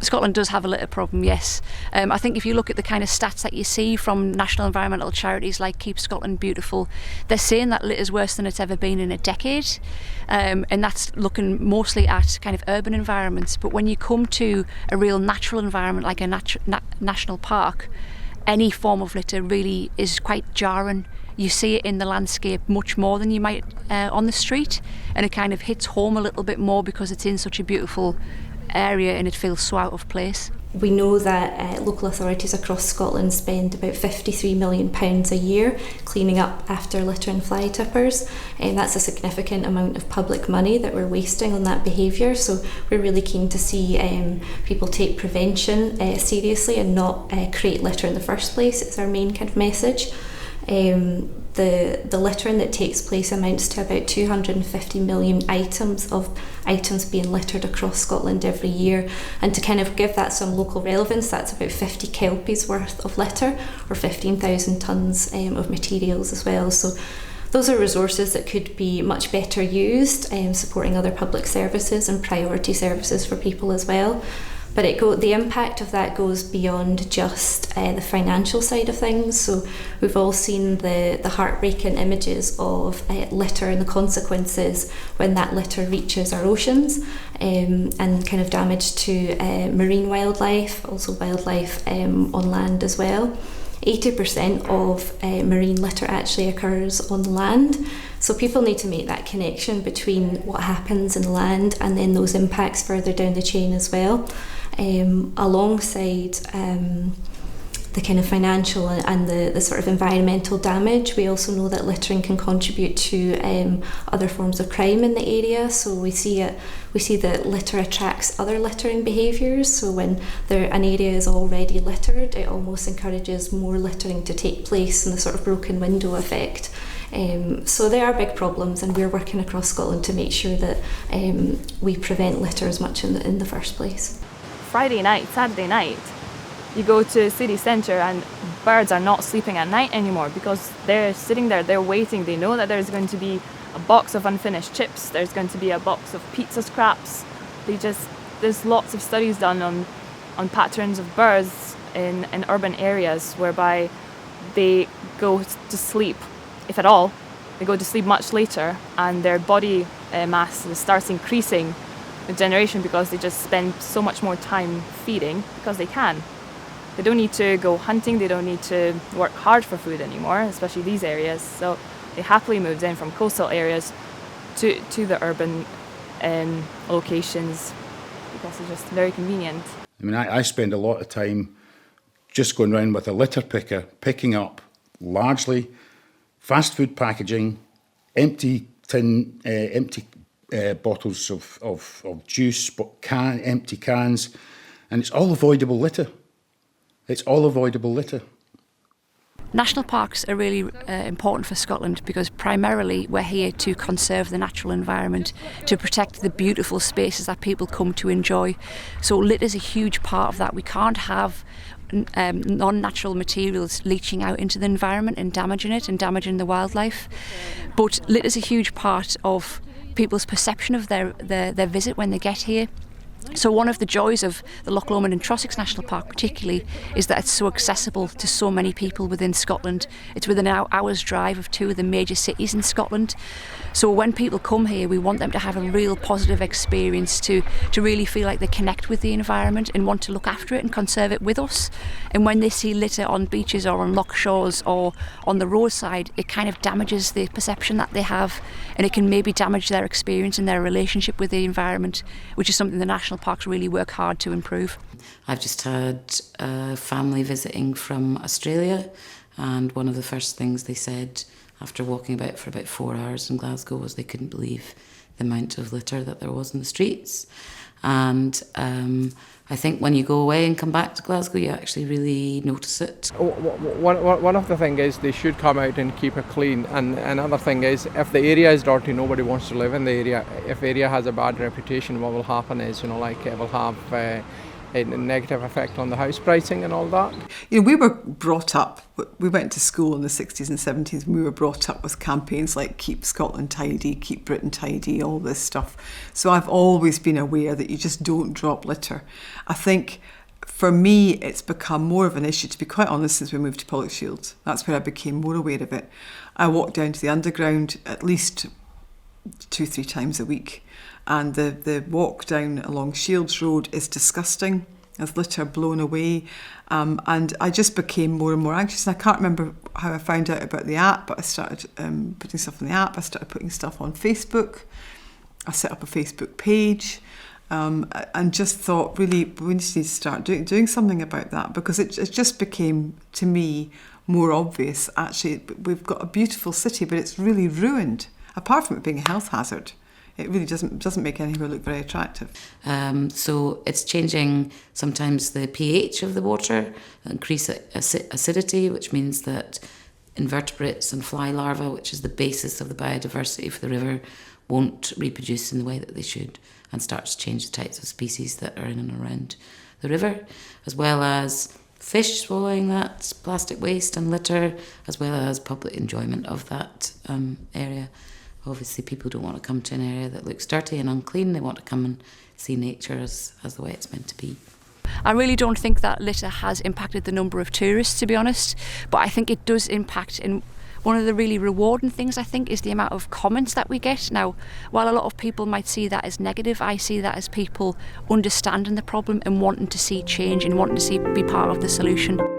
Scotland does have a litter problem, yes. I think if you look at the kind of stats that you see from national environmental charities like Keep Scotland Beautiful, they're saying that litter's worse than it's ever been in a decade, and that's looking mostly at kind of urban environments. But when you come to a real natural environment like a national park, any form of litter really is quite jarring. You see it in the landscape much more than you might on the street, and it kind of hits home a little bit more because it's in such a beautiful area and it feels so out of place. We know that local authorities across Scotland spend about £53 million a year cleaning up after litter and fly tippers, and that's a significant amount of public money that we're wasting on that behaviour. So we're really keen to see people take prevention seriously and not create litter in the first place. It's our main kind of message. The littering that takes place amounts to about 250 million items being littered across Scotland every year, and to kind of give that some local relevance, that's about 50 kelpies worth of litter, or 15,000 tonnes of materials as well. So those are resources that could be much better used, supporting other public services and priority services for people as well. But the impact of that goes beyond just the financial side of things. So we've all seen the heartbreaking images of litter and the consequences when that litter reaches our oceans, and kind of damage to marine wildlife, also wildlife on land as well. 80% of marine litter actually occurs on land. So people need to make that connection between what happens in land and then those impacts further down the chain as well. Alongside the kind of financial and the sort of environmental damage, we also know that littering can contribute to other forms of crime in the area. So we see that litter attracts other littering behaviours. So when an area is already littered, it almost encourages more littering to take place, and the sort of broken window effect. So there are big problems, and we're working across Scotland to make sure that we prevent litter as much in the first place. Friday night, Saturday night, you go to city centre and birds are not sleeping at night anymore because they're sitting there, they're waiting. They know that there's going to be a box of unfinished chips, there's going to be a box of pizza scraps. There's lots of studies done on patterns of birds in urban areas whereby they go to sleep, if at all, they go to sleep much later, and their body mass starts increasing with generation because they just spend so much more time feeding because they can. They don't need to go hunting, they don't need to work hard for food anymore, especially these areas. So they happily moved in from coastal areas to the urban locations because it's just very convenient. I mean, I spend a lot of time just going around with a litter picker, picking up largely fast food packaging, empty bottles of juice, but empty cans, and it's all avoidable litter. It's all avoidable litter. National parks are really important for Scotland because primarily we're here to conserve the natural environment, to protect the beautiful spaces that people come to enjoy. So litter is a huge part of that. We can't have non-natural materials leaching out into the environment and damaging it and damaging the wildlife. But litter is a huge part of people's perception of their visit when they get here. So one of the joys of the Loch Lomond and Trossachs National Park particularly is that it's so accessible to so many people within Scotland. It's within an hour's drive of two of the major cities in Scotland. So when people come here, we want them to have a real positive experience, to really feel like they connect with the environment and want to look after it and conserve it with us. And when they see litter on beaches or on loch shores or on the roadside, it kind of damages the perception that they have, and it can maybe damage their experience and their relationship with the environment, which is something the national parks really work hard to improve. I've just had a family visiting from Australia, and one of the first things they said after walking about for about 4 hours in Glasgow was they couldn't believe the amount of litter that there was in the streets. And I think when you go away and come back to Glasgow, you actually really notice it. One of the things is they should come out and keep it clean. And another thing is, if the area is dirty, nobody wants to live in the area. If the area has a bad reputation, what will happen is, it will have a negative effect on the house pricing and all that. You know, we were brought up, we went to school in the 60s and 70s, and we were brought up with campaigns like Keep Scotland Tidy, Keep Britain Tidy, all this stuff. So I've always been aware that you just don't drop litter. I think for me, it's become more of an issue, to be quite honest, since we moved to Pollokshields. That's where I became more aware of it. I walk down to the underground at least 2-3 times a week. And the walk down along Shields Road is disgusting. There's litter blown away. And I just became more and more anxious. And I can't remember how I found out about the app, but I started putting stuff on the app. I started putting stuff on Facebook. I set up a Facebook page. And just thought, really, we just need to start doing something about that, because it just became, to me, more obvious. Actually, we've got a beautiful city, but it's really ruined. Apart from it being a health hazard, it really doesn't make anywhere look very attractive. So it's changing sometimes the pH of the water, increase acidity, which means that invertebrates and fly larvae, which is the basis of the biodiversity for the river, won't reproduce in the way that they should, and starts to change the types of species that are in and around the river, as well as fish swallowing that plastic waste and litter, as well as public enjoyment of that area. Obviously, people don't want to come to an area that looks dirty and unclean. They want to come and see nature as the way it's meant to be. I really don't think that litter has impacted the number of tourists, to be honest, but I think it does impact. And one of the really rewarding things, I think, is the amount of comments that we get. Now, while a lot of people might see that as negative, I see that as people understanding the problem and wanting to see change and wanting to be part of the solution.